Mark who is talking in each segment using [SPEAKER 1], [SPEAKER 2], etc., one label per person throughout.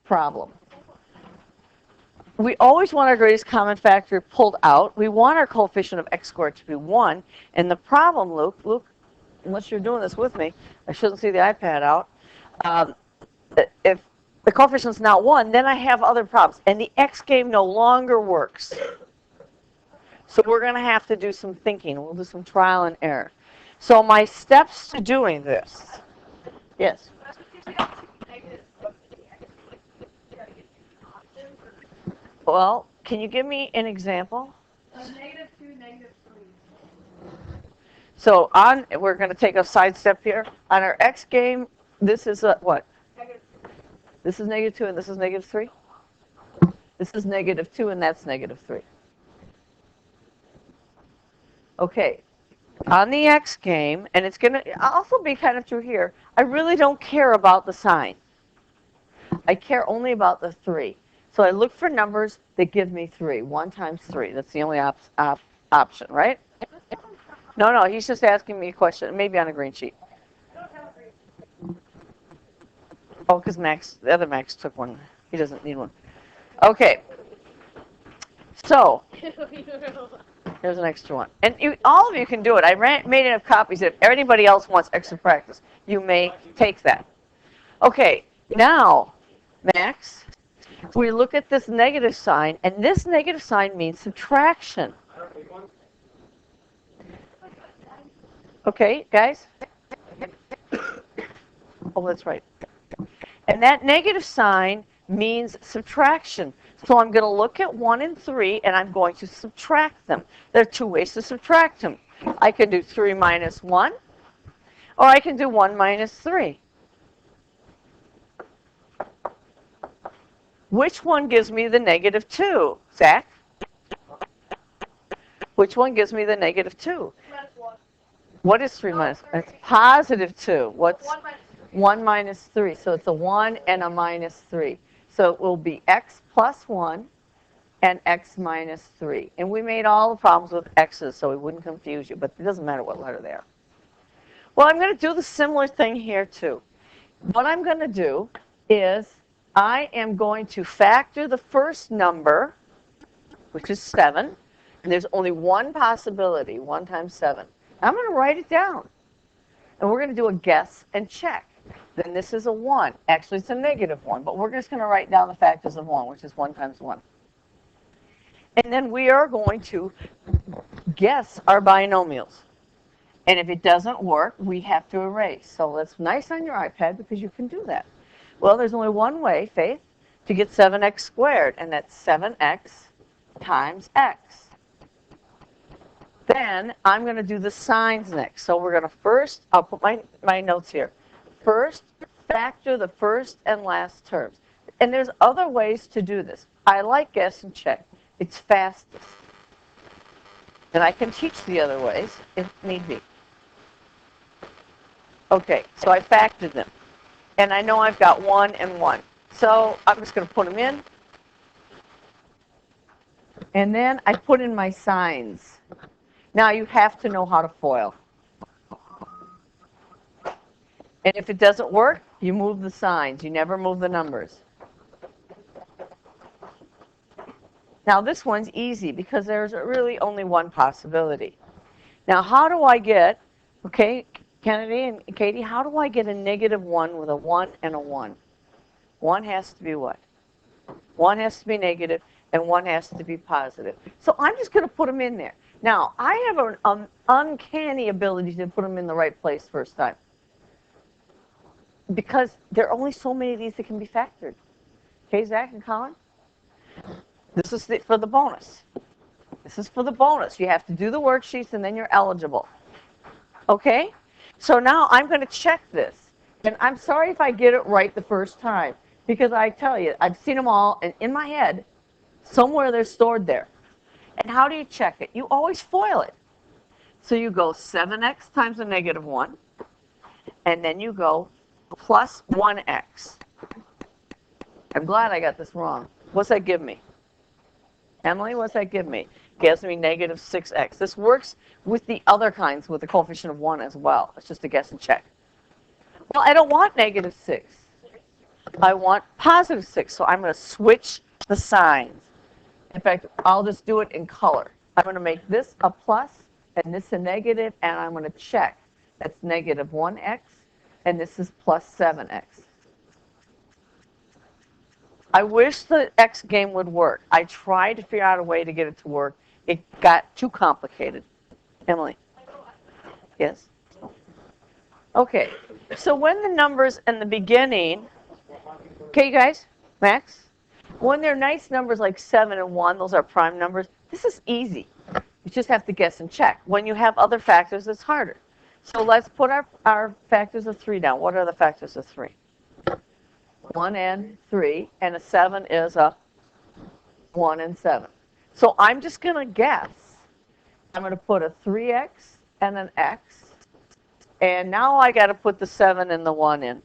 [SPEAKER 1] problem. We always want our greatest common factor pulled out. We want our coefficient of x squared to be 1. And the problem, Luke, unless you're doing this with me, I shouldn't see the iPad out. If the coefficient's not 1, then I have other problems. And the x game no longer works. So we're going to have to do some thinking. We'll do some trial and error. So my steps to doing this. Yes? Well, can you give me an example?
[SPEAKER 2] -2, -3.
[SPEAKER 1] So we're going to take a side step here. On our x game, this is what? This is -2 and this is -3? This is -2 and that's -3. Okay. On the x game, and it's going to also be kind of true here, I really don't care about the sign. I care only about the 3. So I look for numbers that give me 3. 1 times 3. That's the only option, right? No, he's just asking me a question, maybe on a green sheet. Oh, because the other Max took one. He doesn't need one. Okay. So, here's an extra one. And all of you can do it. I made enough copies that if anybody else wants extra practice, you may take that. Okay, now, Max, we look at this negative sign, and this negative sign means subtraction. Okay, guys? Oh, that's right. And that negative sign means subtraction. So I'm going to look at 1 and 3, and I'm going to subtract them. There are 2 ways to subtract them. I can do 3 minus 1, or I can do 1 minus 3. Which one gives me the -2? Zach? Which one gives me the -2? What is 3 minus? It's +2. What's 1 minus 3? So it's a 1 and a -3. So it will be x plus 1 and x minus 3. And we made all the problems with x's so we wouldn't confuse you, but it doesn't matter what letter they are. Well, I'm going to do the similar thing here too. What I'm going to do is I am going to factor the first number, which is 7. And there's only one possibility, 1 times 7. I'm going to write it down. And we're going to do a guess and check. Then this is a 1. Actually, it's a -1, but we're just going to write down the factors of 1, which is 1 times 1. And then we are going to guess our binomials. And if it doesn't work, we have to erase. So that's nice on your iPad because you can do that. Well, there's only one way, Faith, to get 7x squared, and that's 7x times x. Then I'm going to do the signs next. So we're going to first, I'll put my notes here. First, factor the first and last terms. And there's other ways to do this. I like guess and check. It's fastest. And I can teach the other ways if need be. Okay, so I factored them. And I know I've got 1 and 1. So I'm just going to put them in. And then I put in my signs. Now you have to know how to FOIL. And if it doesn't work, you move the signs. You never move the numbers. Now this one's easy because there's really only one possibility. Now how do I get, okay, Kennedy and Katie, how do I get a -1 with a 1 and a 1? 1 has to be what? 1 has to be negative and 1 has to be positive. So I'm just going to put them in there. Now, I have an uncanny ability to put them in the right place first time. Because there are only so many of these that can be factored. Okay, Zach and Colin? This is for the bonus. This is for the bonus. You have to do the worksheets and then you're eligible. Okay? So now I'm going to check this. And I'm sorry if I get it right the first time. Because I tell you, I've seen them all, and in my head, somewhere they're stored there. And how do you check it? You always FOIL it. So you go 7x times a -1, and then you go plus 1x. I'm glad I got this wrong. What's that give me? Emily, what's that give me? It gives me -6x. This works with the other kinds with the coefficient of 1 as well. It's just a guess and check. Well, I don't want -6. I want positive 6, so I'm going to switch the signs. In fact, I'll just do it in color. I'm going to make this a plus and this a negative, and I'm going to check. That's negative 1x, and this is plus 7x. I wish the X game would work. I tried to figure out a way to get it to work. It got too complicated. Emily? Yes? Okay, so when the numbers in the beginning, okay, you guys, Max? When they're nice numbers like 7 and 1, those are prime numbers, this is easy. You just have to guess and check. When you have other factors, it's harder. So let's put our factors of 3 down. What are the factors of 3? 1 and 3, and a 7 is a 1 and 7. So I'm just going to guess. I'm going to put a 3x and an x, and now I got to put the 7 and the 1 in.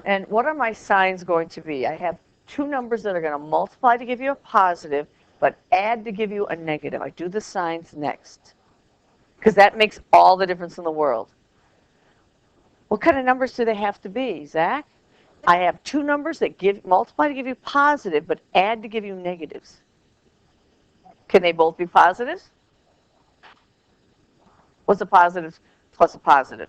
[SPEAKER 1] And what are my signs going to be? I have two numbers that are going to multiply to give you a positive, but add to give you a negative. I do the signs next, because that makes all the difference in the world. What kind of numbers do they have to be, Zach? I have two numbers that multiply to give you positive, but add to give you negatives. Can they both be positives? What's a positive plus a positive?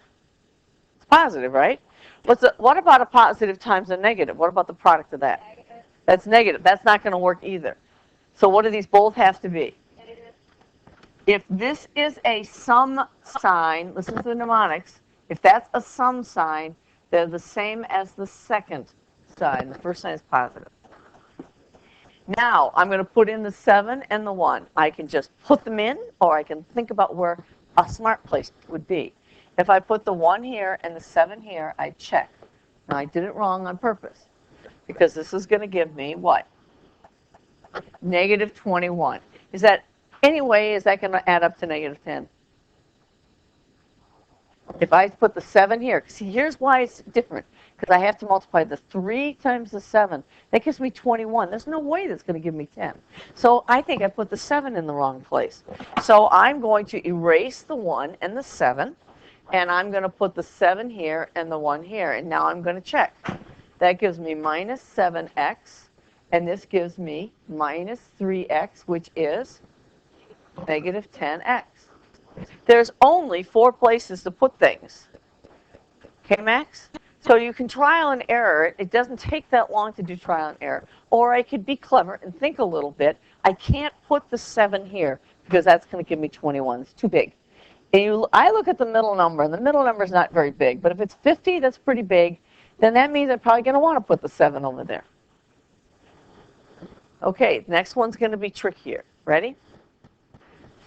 [SPEAKER 1] It's positive, right? What about a positive times a negative? What about the product of that?
[SPEAKER 2] Negative.
[SPEAKER 1] That's negative. That's not going to work either. So what do these both have to be?
[SPEAKER 2] Negative.
[SPEAKER 1] If this is a sum sign, listen to the mnemonics, if that's a sum sign, they're the same as the second sign. The first sign is positive. Now, I'm going to put in the 7 and the 1. I can just put them in, or I can think about where a smart place would be. If I put the 1 here and the 7 here, I check. Now, I did it wrong on purpose, because this is going to give me what? Negative 21. Is that going to add up to negative 10? If I put the 7 here, see, here's why it's different. Because I have to multiply the 3 times the 7. That gives me 21. There's no way that's going to give me 10. So I think I put the 7 in the wrong place. So I'm going to erase the 1 and the 7. And I'm going to put the 7 here and the 1 here. And now I'm going to check. That gives me minus 7x. And this gives me minus 3x, which is negative 10x. There's only 4 places to put things. Okay, Max? So you can trial and error. It doesn't take that long to do trial and error. Or I could be clever and think a little bit. I can't put the 7 here because that's going to give me 21. It's too big. And I look at the middle number, and the middle number is not very big. But if it's 50, that's pretty big. Then that means I'm probably going to want to put the 7 over there. Okay, next one's going to be trickier. Ready?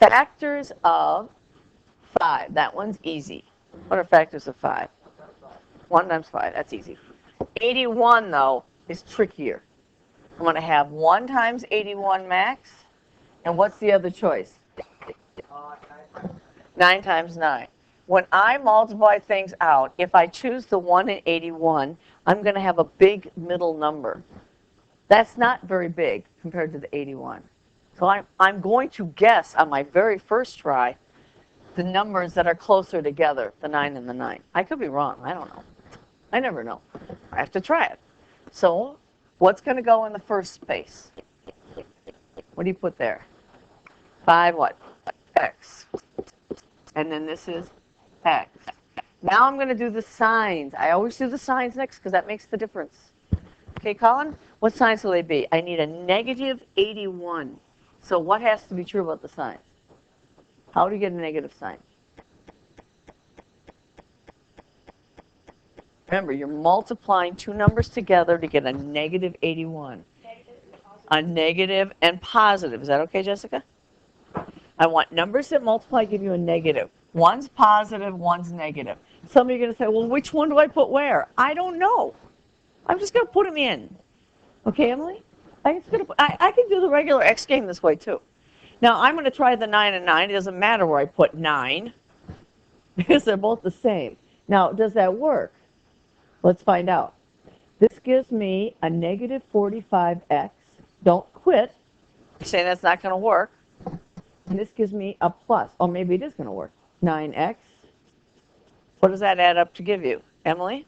[SPEAKER 1] Factors of 5. That one's easy. What are factors of 5? 1 times 5. That's easy. 81, though, is trickier. I'm going to have 1 times 81 max. And what's the other choice? 9 times 9. When I multiply things out, if I choose the 1 and 81, I'm going to have a big middle number. That's not very big compared to the 81. So I'm going to guess on my very first try the numbers that are closer together, the 9 and the 9. I could be wrong. I don't know. I never know. I have to try it. So what's going to go in the first space? What do you put there? 5 what? X. And then this is X. Now I'm going to do the signs. I always do the signs next because that makes the difference. Okay, Colin? What signs will they be? I need a negative 81. So what has to be true about the signs? How do you get a negative sign? Remember, you're multiplying two numbers together to get a negative 81. A negative and positive. Is that okay, Jessica? I want numbers that multiply give you a negative. One's positive, one's negative. Some of you are going to say, well, which one do I put where? I don't know. I'm just going to put them in. Okay, Emily? I can do the regular X game this way, too. Now, I'm going to try the 9 and 9. It doesn't matter where I put 9 because they're both the same. Now, does that work? Let's find out. This gives me a negative 45x. Don't quit. You're saying that's not going to work. And this gives me a plus. Oh, maybe it is going to work. 9x. What does that add up to give you? Emily?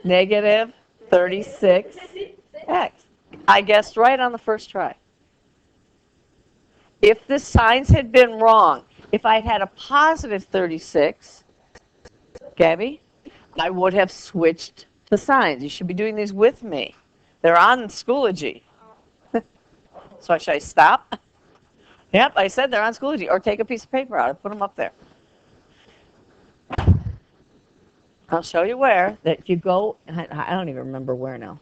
[SPEAKER 1] Negative 36x. I guessed right on the first try. If the signs had been wrong, if I'd had a positive 36, Gabby, I would have switched the signs. You should be doing these with me. They're on Schoology. So should I stop? Yep, I said they're on Schoology. Or take a piece of paper out and put them up there. I'll show you where. That if you go, I don't even remember where now.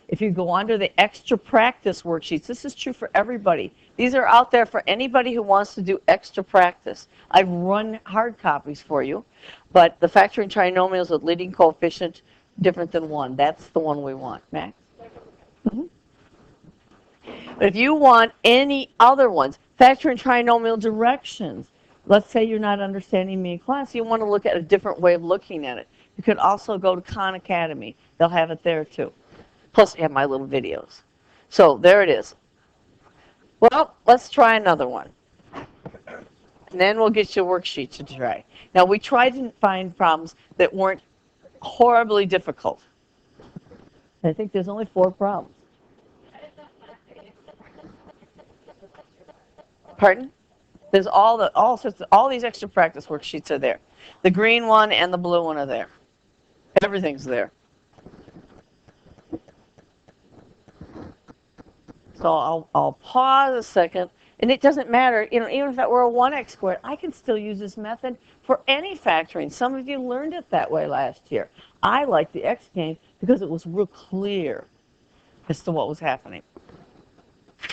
[SPEAKER 1] If you go under the extra practice worksheets, this is true for everybody. These are out there for anybody who wants to do extra practice. I've run hard copies for you, but the factoring trinomials with leading coefficient different than 1, that's the one we want. Max? Mm-hmm. But if you want any other ones, factoring trinomial directions, let's say you're not understanding me in class, you want to look at a different way of looking at it. You could also go to Khan Academy. They'll have it there too. Plus, you have my little videos. So there it is. Well, let's try another one. And then we'll get you a worksheet to try. Now, we tried to find problems that weren't horribly difficult. I think there's only 4 problems. Pardon? There's all these extra practice worksheets are there. The green one and the blue one are there. Everything's there. So I'll pause a second, and it doesn't matter, even if that were a 1x squared, I can still use this method for any factoring. Some of you learned it that way last year. I like the x game because it was real clear as to what was happening.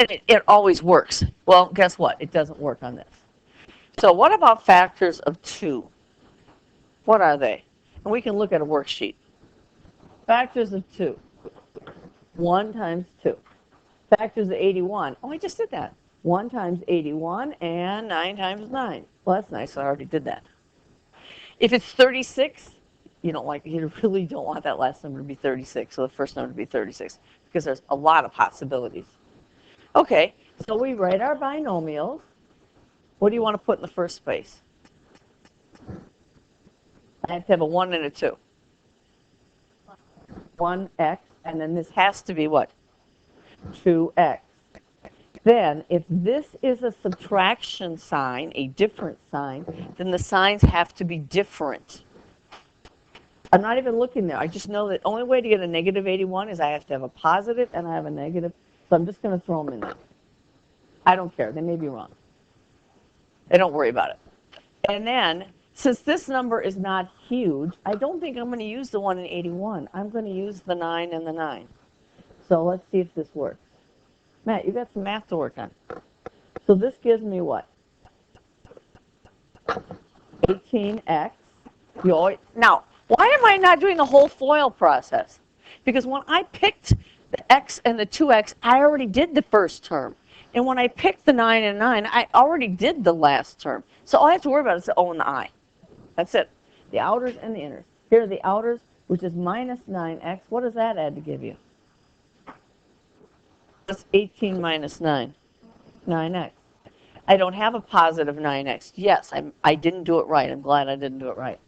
[SPEAKER 1] And it always works. Well, guess what? It doesn't work on this. So what about factors of 2? What are they? And we can look at a worksheet. Factors of 2. 1 times 2. Factors of 81. Oh, I just did that. 1 times 81 and 9 times 9. Well, that's nice. I already did that. If it's 36, you really don't want that last number to be 36, so the first number to be 36, because there's a lot of possibilities. Okay, so we write our binomials. What do you want to put in the first space? I have to have a 1 and a 2. 1x, and then this has to be what? 2x. Then, if this is a subtraction sign, a different sign, then the signs have to be different. I'm not even looking there. I just know that the only way to get a negative 81 is I have to have a positive and I have a negative. So I'm just going to throw them in there. I don't care. They may be wrong. And don't worry about it. And then, since this number is not huge, I don't think I'm going to use the 1 in 81. I'm going to use the 9 and the 9. So let's see if this works. Matt, you got some math to work on. So this gives me what? 18x. Now, why am I not doing the whole FOIL process? Because when I picked the x and the 2x, I already did the first term. And when I picked the 9 and 9, I already did the last term. So all I have to worry about is the O and the I. That's it. The outers and the inners. Here are the outers, which is minus 9x. What does that add to give you? That's 18 minus 9. 9x. I don't have a positive 9x. Yes, I didn't do it right. I'm glad I didn't do it right.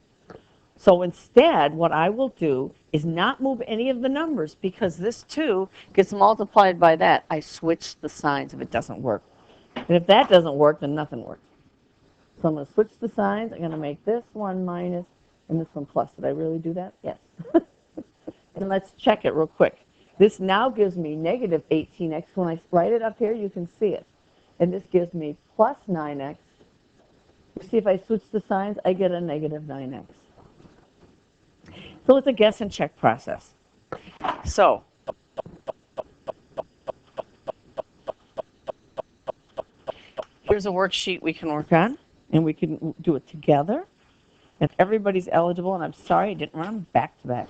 [SPEAKER 1] So instead, what I will do is not move any of the numbers because this 2 gets multiplied by that. I switch the signs if it doesn't work. And if that doesn't work, then nothing works. So I'm going to switch the signs. I'm going to make this one minus and this one plus. Did I really do that? Yes. And let's check it real quick. This now gives me negative 18x. When I write it up here, you can see it. And this gives me plus 9x. You see, if I switch the signs, I get a negative 9x. So it's a guess and check process. So here's a worksheet we can work on, and we can do it together. If everybody's eligible, and I'm sorry I didn't run them back to back.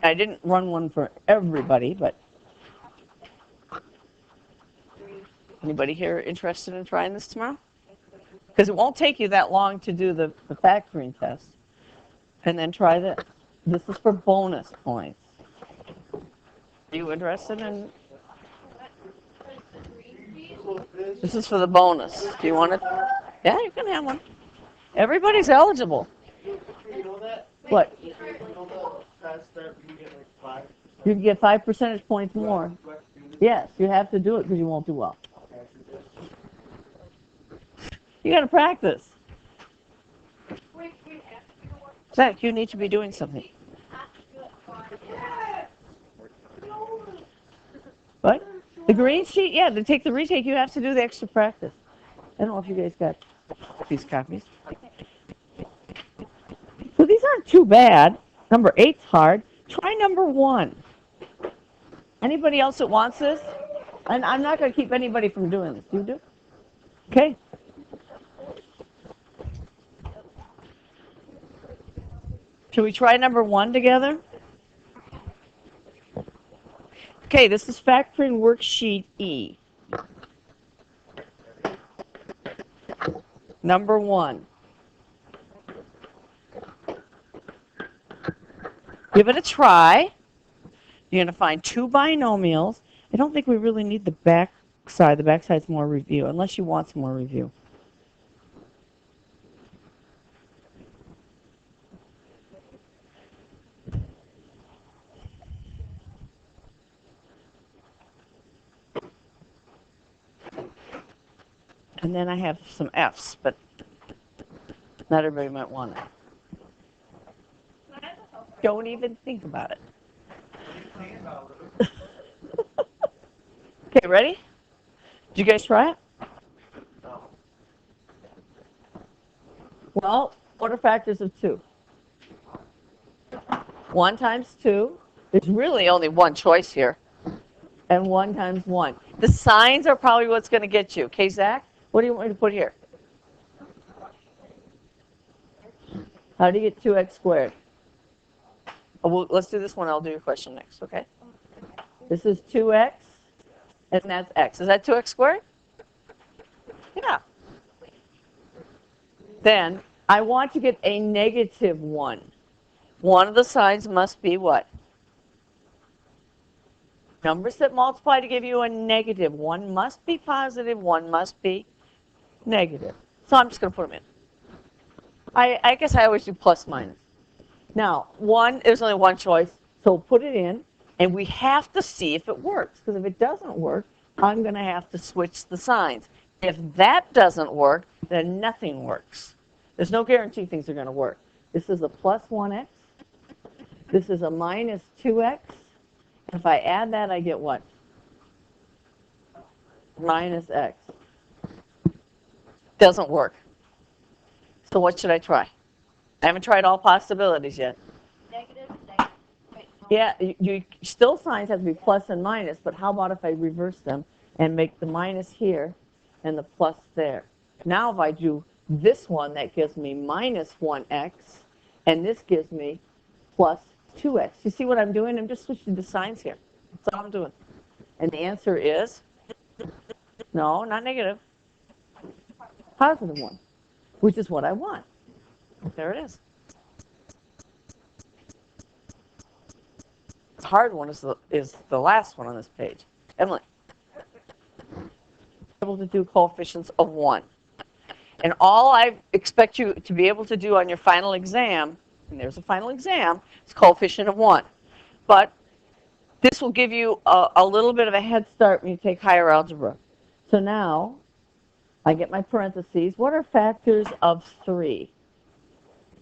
[SPEAKER 1] I didn't run one for everybody, but anybody here interested in trying this tomorrow? Because it won't take you that long to do the factoring test. And then try this. This is for bonus points. Are you interested in? This is for the bonus. Do you want it? Yeah, you can have one. Everybody's eligible.
[SPEAKER 3] You know that?
[SPEAKER 1] What?
[SPEAKER 3] You know the test that you can get like 5%?
[SPEAKER 1] You can get 5 percentage points more. Yes, you have to do it because you won't do well. You got to practice. Zach, you need to be doing something. What? The green sheet, yeah, to take the retake, you have to do the extra practice. I don't know if you guys got these copies. So these aren't too bad. Number 8's hard. Try number 1. Anybody else that wants this? And I'm not going to keep anybody from doing this. You do? Okay. Should we try number 1 together? Okay, this is factoring worksheet E. Number 1. Give it a try. You're going to find 2 binomials. I don't think we really need the back side. The back side's more review, unless you want some more review. And then I have some F's, but not everybody might want it. Don't even think about it. Okay, ready? Did you guys try it? Well, what are factors of 2? 1 times 2. There's really only one choice here. And 1 times 1. The signs are probably what's going to get you. Okay, Zach? What do you want me to put here? How do you get 2x squared? Oh, well, let's do this one. I'll do your question next, okay? This is 2x, and that's x. Is that 2x squared? Yeah. Then I want to get a negative 1. One of the signs must be what? Numbers that multiply to give you a negative. One must be positive, one must be negative. So I'm just going to put them in. I guess I always do plus minus. Now, there's only one choice, so put it in, and we have to see if it works, because if it doesn't work, I'm going to have to switch the signs. If that doesn't work, then nothing works. There's no guarantee things are going to work. This is a plus 1x. This is a minus 2x. If I add that, I get what? Minus x. Doesn't work. So what should I try? I haven't tried all possibilities yet.
[SPEAKER 2] Negative.
[SPEAKER 1] Yeah, you still signs have to be plus and minus, but how about if I reverse them and make the minus here and the plus there? Now if I do this one, that gives me minus 1x, and this gives me plus 2x. You see what I'm doing? I'm just switching the signs here. That's all I'm doing. And the answer is, no, not negative, positive 1, which is what I want. There it is. The hard one is the last one on this page. Emily. Able to do coefficients of 1. And all I expect you to be able to do on your final exam, and there's a final exam, is coefficient of 1. But this will give you a little bit of a head start when you take higher algebra. So now I get my parentheses. What are factors of 3?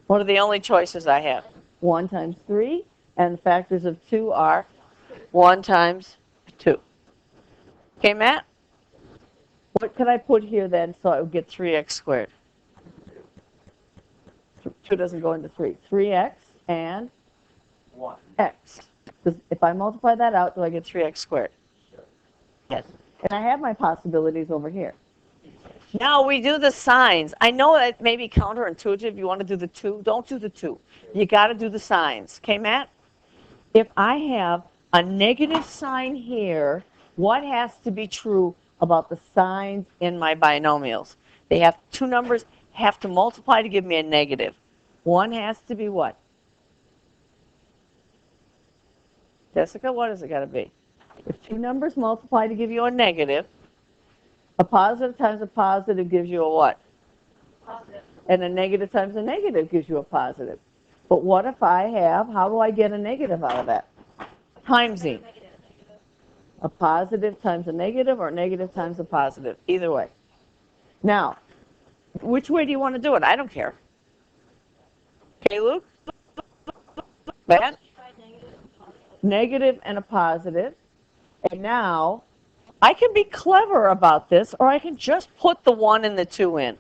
[SPEAKER 1] What are the only choices I have? 1 times 3, and factors of 2 are 1 times 2. Okay, Matt? What could I put here then so I would get 3x squared? 2 doesn't go into 3. 3x and
[SPEAKER 3] 1.
[SPEAKER 1] x. Because if I multiply that out, do I get 3x squared? Yes. And I have my possibilities over here. Now we do the signs. I know it may be counterintuitive. You want to do the 2. Don't do the 2. You got to do the signs. Okay, Matt? If I have a negative sign here, what has to be true about the signs in my binomials? They have 2 numbers have to multiply to give me a negative. One has to be what? Jessica, what has it got to be? If 2 numbers multiply to give you a negative, a positive times a positive gives you a what?
[SPEAKER 2] Positive.
[SPEAKER 1] and a negative times a negative gives you a positive. But what if I have, how do I get a negative out of that? Timesing. A positive times a negative or negative times a positive, either way. Now, which way do you want to do it? I don't care. Okay, Luke? Matt? Negative and a positive. And now, I can be clever about this, or I can just put the 1 and the 2 in.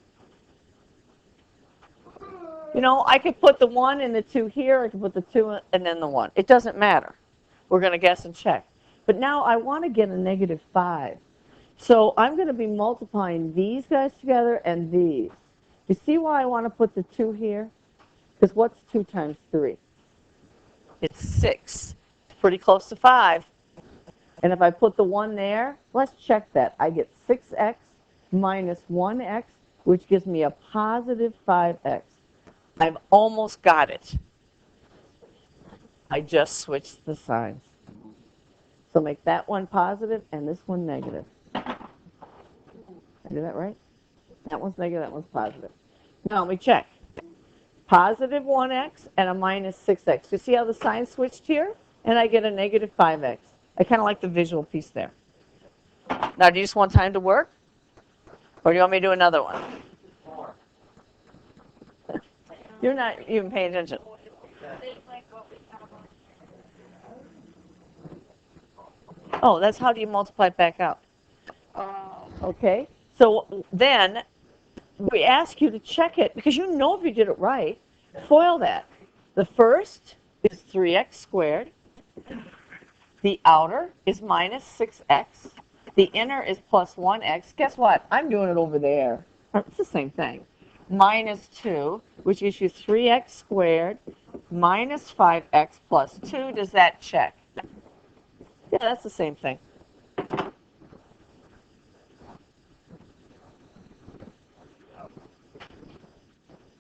[SPEAKER 1] You know, I could put the 1 and the 2 here, I could put the 2 and then the 1. It doesn't matter. We're going to guess and check. But now I want to get a negative 5. So I'm going to be multiplying these guys together and these. You see why I want to put the 2 here? Because what's 2 times 3? It's 6. It's pretty close to 5. And if I put the 1 there, let's check that. I get 6x minus 1x, which gives me a positive 5x. I've almost got it. I just switched the signs. So make that one positive and this one negative. Did I do that right? That one's negative, that one's positive. Now let me check. Positive 1x and a minus 6x. You see how the sign switched here? And I get a negative 5x. I kind of like the visual piece there. Now, do you just want time to work? Or do you want me to do another one? You're not even paying attention. Oh, that's how do you multiply it back out? Okay. So then we ask you to check it because you know if you did it right. FOIL that. The first is 3x squared. The outer is minus 6x. The inner is plus 1x. Guess what? I'm doing it over there. It's the same thing. Minus 2, which gives you 3x squared minus 5x plus 2. Does that check? Yeah, that's the same thing.